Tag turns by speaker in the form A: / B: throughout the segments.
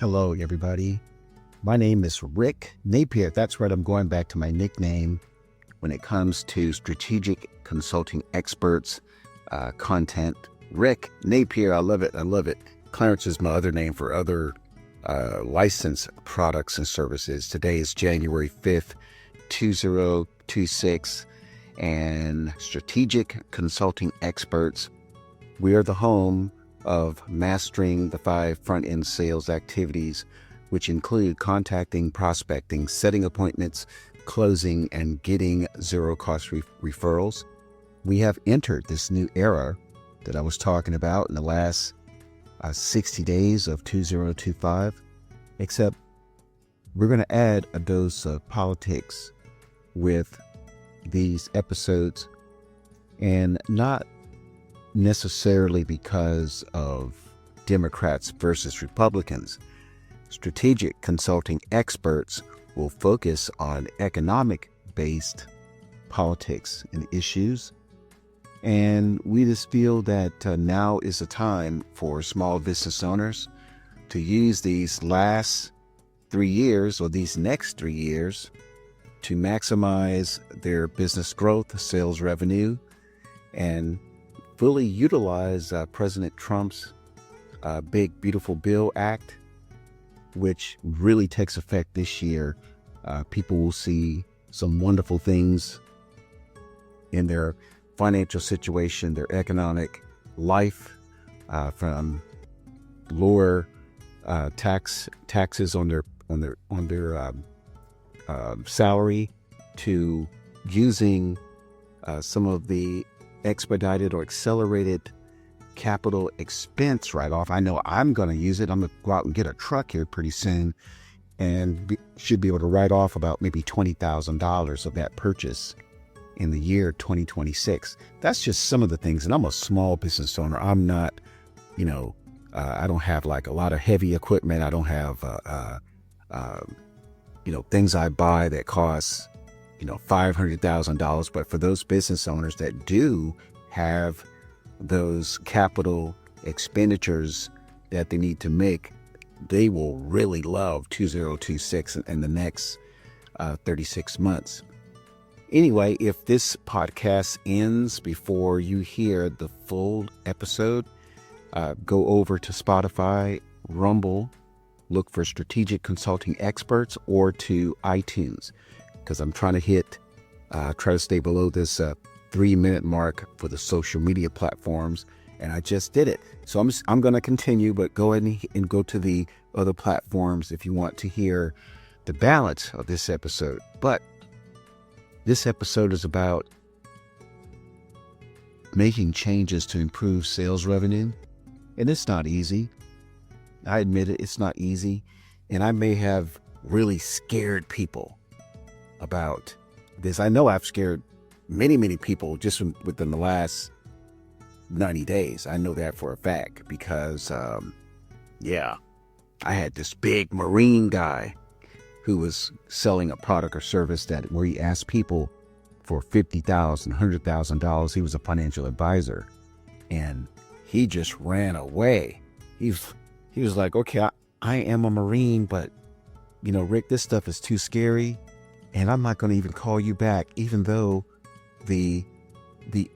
A: Hello, everybody. My name is Rick Napier. That's right. I'm going back to my nickname when it comes to strategic consulting experts, content. Rick Napier. I love it. I love it. Clarence is my other name for other licensed products and services. Today is January 5th, 2026. And strategic consulting experts. We are the home of mastering the 5 front-end sales activities, which include contacting, prospecting, setting appointments, closing, and getting zero-cost referrals. We have entered this new era that I was talking about in the last 60 days of 2025, except we're going to add a dose of politics with these episodes, and not necessarily because of Democrats versus Republicans. Strategic consulting experts will focus on economic-based politics and issues. And we just feel that now is the time for small business owners to use these last 3 years or these next 3 years to maximize their business growth, sales revenue, and fully utilize President Trump's Big Beautiful Bill Act, which really takes effect this year. People will see some wonderful things in their financial situation, their economic life, from lower taxes on their salary to using some of the expedited or accelerated capital expense write-off. I know I'm going to use it. I'm going to go out and get a truck here pretty soon and should be able to write off about maybe $20,000 of that purchase in the year 2026. That's just some of the things. And I'm a small business owner. I'm not, I don't have like a lot of heavy equipment. I don't have, things I buy that cost $500,000. But for those business owners that do have those capital expenditures that they need to make, they will really love 2026 and the next 36 months. Anyway, if this podcast ends before you hear the full episode, go over to Spotify, Rumble, look for Strategic Consulting Experts, or to iTunes, because I'm trying to try to stay below this 3-minute mark for the social media platforms, and I just did it. So I'm going to continue, but go ahead and go to the other platforms if you want to hear the balance of this episode. But this episode is about making changes to improve sales revenue, and it's not easy. I admit it, it's not easy, and I may have really scared people about this. I know I've scared many people just within the last 90 days. I know that for a fact because, I had this big Marine guy who was selling a product or service where he asked people for $50,000, $100,000. He was a financial advisor, and he just ran away. He was like, okay, I am a Marine, but Rick, this stuff is too scary, and I'm not going to even call you back, even though the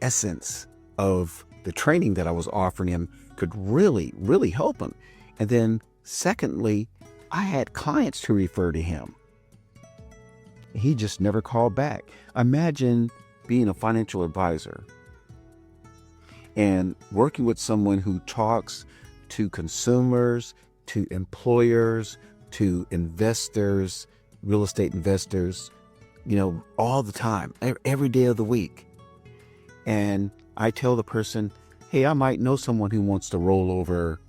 A: essence of the training that I was offering him could really, really help him. And then secondly, I had clients to refer to him. He just never called back. Imagine being a financial advisor and working with someone who talks to consumers, to employers, to investors, real estate investors, all the time, every day of the week. And I tell the person, hey, I might know someone who wants to roll over,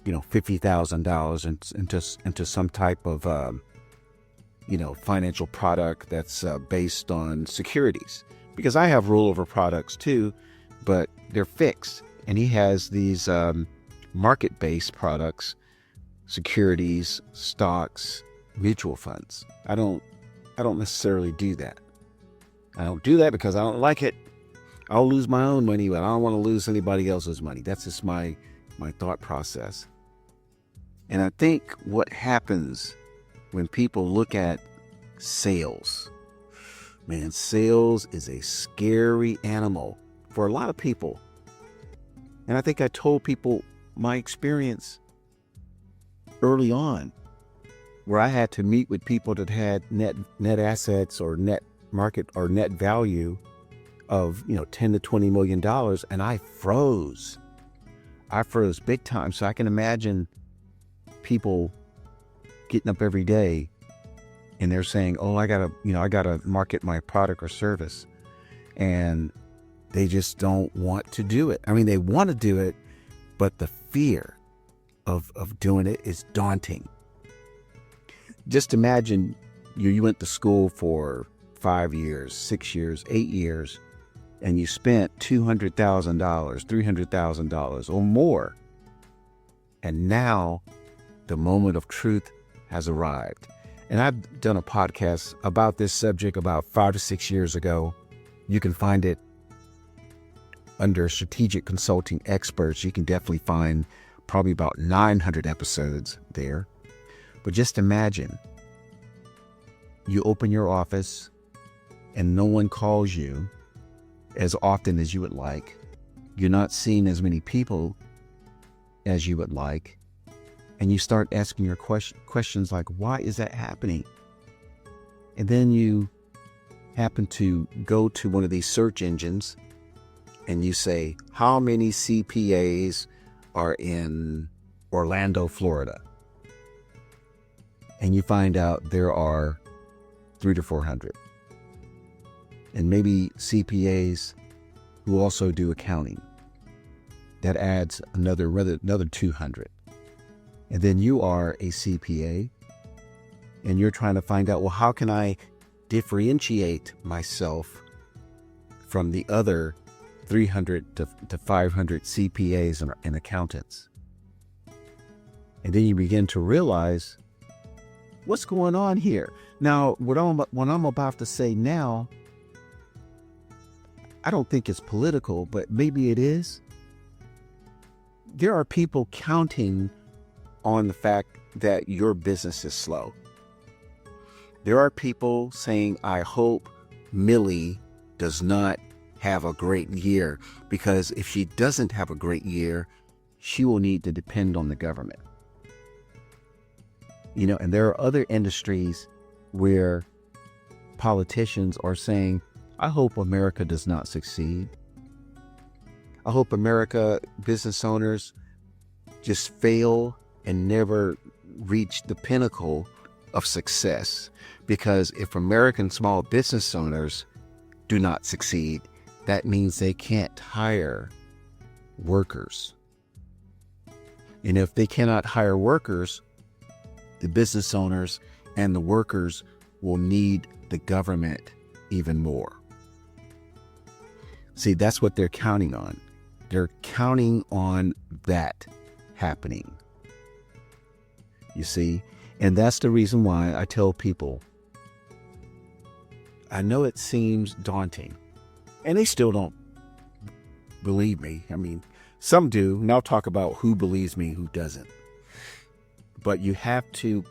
A: $50,000 into some type of, financial product that's based on securities. Because I have rollover products too, but they're fixed. And he has these market-based products, securities, stocks, mutual funds. I don't necessarily do that. I don't do that because I don't like it. I'll lose my own money, but I don't want to lose anybody else's money. That's just my thought process. And I think what happens when people look at sales, man, sales is a scary animal for a lot of people. And I think I told people my experience early on, where I had to meet with people that had net assets or net market or net value of, $10 to $20 million. And I froze big time. So I can imagine people getting up every day and they're saying, oh, I gotta market my product or service. And they just don't want to do it. I mean, they want to do it, but the fear of doing it is daunting. Just imagine you went to school for 5 years, 6 years, 8 years, and you spent $200,000, $300,000 or more. And now the moment of truth has arrived. And I've done a podcast about this subject about 5 to 6 years ago. You can find it under Strategic Consulting Experts. You can definitely find probably about 900 episodes there. But just imagine you open your office and no one calls you as often as you would like. You're not seeing as many people as you would like. And you start asking your questions like, why is that happening? And then you happen to go to one of these search engines and you say, how many CPAs are in Orlando, Florida? And you find out there are 300 to 400. And maybe CPAs who also do accounting. That adds another 200. And then you are a CPA and you're trying to find out, well, how can I differentiate myself from the other 300 to 500 CPAs and accountants? And then you begin to realize what's going on here. Now, what I'm about to say now, I don't think it's political, but maybe it is. There are people counting on the fact that your business is slow. There are people saying, I hope Millie does not have a great year, because if she doesn't have a great year, she will need to depend on the government. And there are other industries where politicians are saying, I hope America does not succeed. I hope America business owners just fail and never reach the pinnacle of success. Because if American small business owners do not succeed, that means they can't hire workers. And if they cannot hire workers, the business owners and the workers will need the government even more. See, that's what they're counting on. They're counting on that happening. You see, and that's the reason why I tell people, I know it seems daunting, and they still don't believe me. I mean, some do, and I'll talk about who believes me, who doesn't. But you have to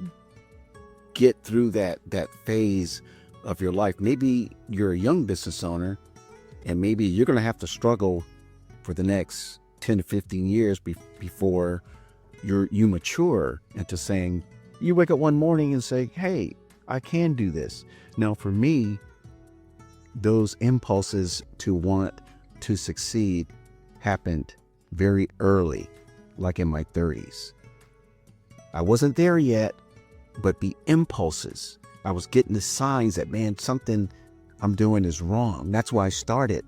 A: get through that phase of your life. Maybe you're a young business owner, and maybe you're going to have to struggle for the next 10 to 15 years before you mature into saying, you wake up one morning and say, hey, I can do this. Now, for me, those impulses to want to succeed happened very early, like in my 30s. I wasn't there yet, but the impulses, I was getting the signs that, man, something I'm doing is wrong. That's why I started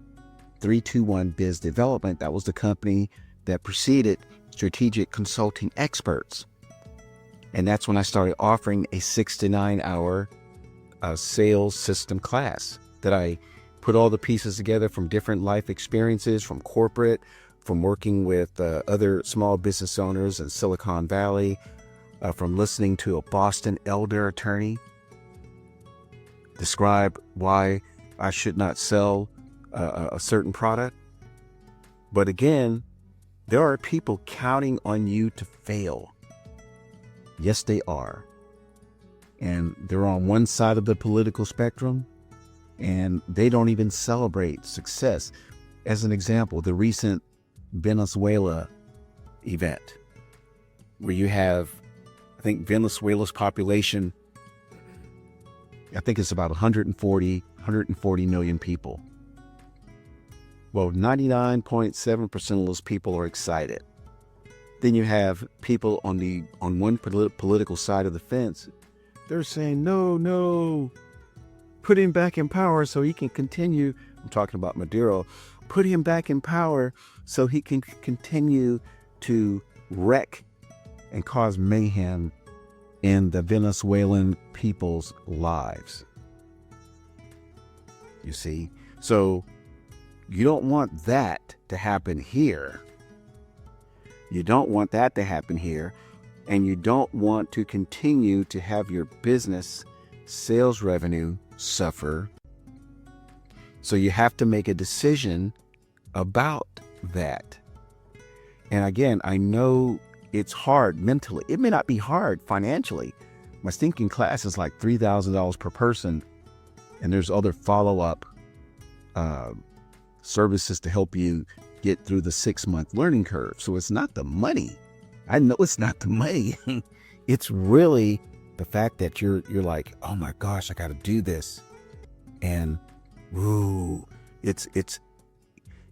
A: 321 Biz Development. That was the company that preceded Strategic Consulting Experts. And that's when I started offering a 6 to 9 hour sales system class that I put all the pieces together from different life experiences, from corporate, from working with other small business owners in Silicon Valley, from listening to a Boston elder attorney describe why I should not sell a certain product. But again, there are people counting on you to fail. Yes, they are. And they're on one side of the political spectrum, and they don't even celebrate success. As an example, the recent Venezuela event, where you have, I think Venezuela's population, I think it's about 140 million people. Well, 99.7% of those people are excited. Then you have people on one political side of the fence. They're saying, no, put him back in power so he can continue. I'm talking about Maduro. Put him back in power so he can continue to wreck and cause mayhem in the Venezuelan people's lives. You see? So you don't want that to happen here. You don't want that to happen here. And you don't want to continue to have your business sales revenue suffer. So you have to make a decision about that. And again, I know it's hard mentally. It may not be hard financially. My stinking class is like $3,000 per person. And there's other follow-up services to help you get through the 6-month learning curve. So it's not the money. I know it's not the money. It's really the fact that you're like, oh my gosh, I got to do this. And it's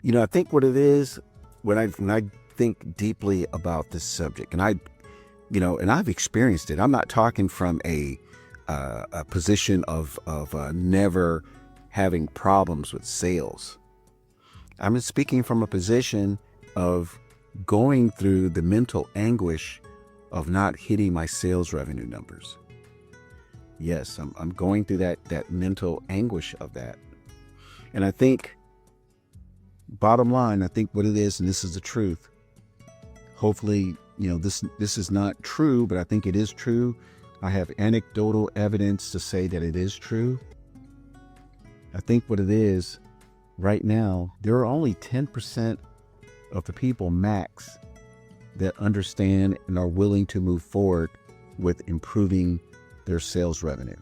A: I think what it is when I think deeply about this subject, and I've experienced it. I'm not talking from a position of never having problems with sales. I'm speaking from a position of going through the mental anguish of not hitting my sales revenue numbers. Yes, I'm going through that mental anguish of that. And I think, bottom line, I think what it is, and this is the truth. Hopefully, this is not true, but I think it is true. I have anecdotal evidence to say that it is true. I think what it is, right now, there are only 10% of the people max that understand and are willing to move forward with improving their sales revenue.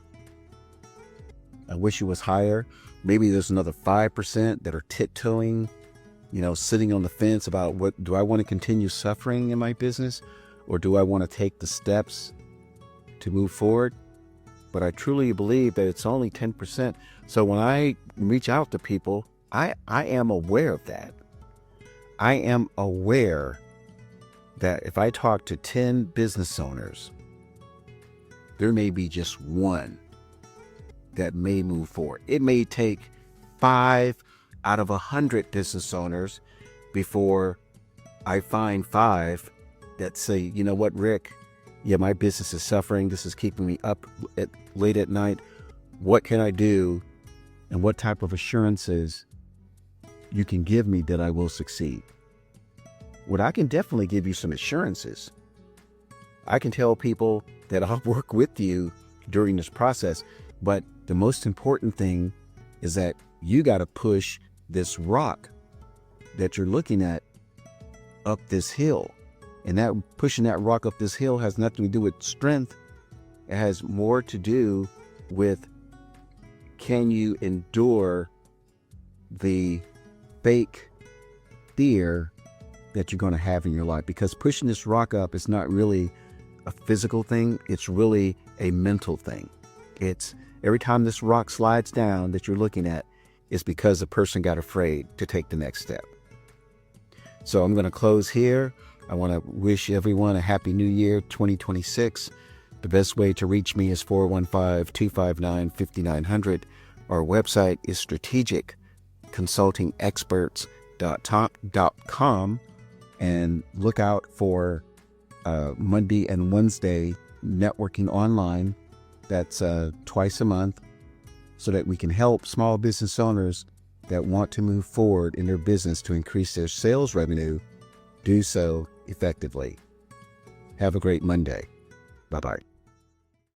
A: I wish it was higher. Maybe there's another 5% that are tiptoeing, sitting on the fence about what do I want to continue suffering in my business, or do I want to take the steps to move forward? But I truly believe that it's only 10%. So when I reach out to people, I am aware of that. I am aware that if I talk to 10 business owners, there may be just one that may move forward. It may take 5 out of 100 business owners before I find 5 that say, you know what, Rick, my business is suffering. This is keeping me up late at night. What can I do? And what type of assurances you can give me that I will succeed? Well, I can definitely give you some assurances. I can tell people that I'll work with you during this process. But the most important thing is that you got to push this rock that you're looking at up this hill. And that pushing that rock up this hill has nothing to do with strength. It has more to do with, can you endure the fake fear that you're going to have in your life? Because pushing this rock up is not really a physical thing. It's really a mental thing. It's every time this rock slides down that you're looking at, it's because the person got afraid to take the next step. So I'm going to close here. I want to wish everyone a happy new year, 2026. The best way to reach me is 415-259-5900. Our website is strategicconsultingexperts.com, and look out for Monday and Wednesday networking online. That's twice a month, so that we can help small business owners that want to move forward in their business to increase their sales revenue do so effectively. Have a great Monday. Bye-bye.